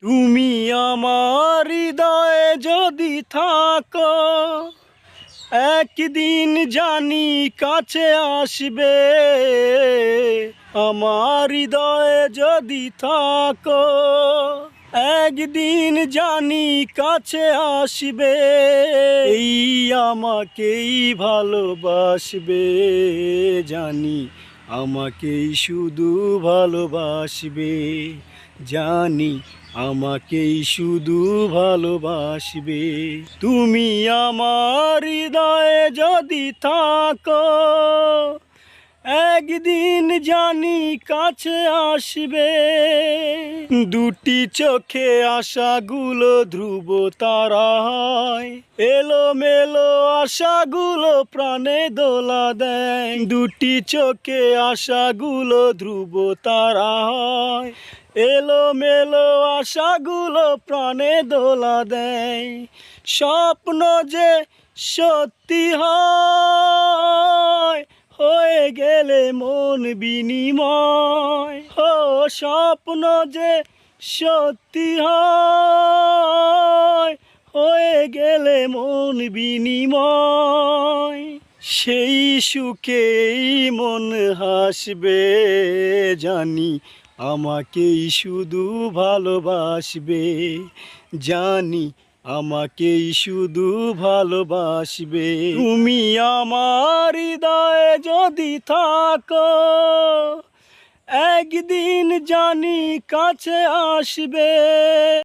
তুমি আমার হৃদয়ে যদি থাকো, একদিন জানি কাছে আসবে। আমার হৃদয়ে যদি থাকো, একদিন জানি কাছে আসবে। এই আমাকেই ভালোবাসবে, জানি আমাকেই শুধু ভালোবাসবে, জানি আমাকেই শুধু ভালোবাসবে। তুমি আমার হৃদয়ে যদি থাকো, একদিন জানি কাছে আসবে। দুটি চোখে আশাগুলো ধ্রুব তারা হয়, এলোমেলো আশাগুলো প্রাণে দোলা দেয়। দুটি চোখে আশাগুলো ধ্রুব তারা হয়, এলোমেলো আশাগুলো প্রাণে দোলা দেয়। স্বপ্ন যে সত্যি হয়, হয়ে গেলে মন বিনিময়। ও স্বপ্ন যে সত্যি হয়, হয়ে গেলে মন বিনিময়। সেই সুখেই মন হাসবে, জানি আমাকেই শুধু ভালোবাসবে, জানি আমাকেই শুধু ভালোবাসবে। তুমি আমার হৃদয়ে যদি থাকো, একদিন জানি কাছে আসবে।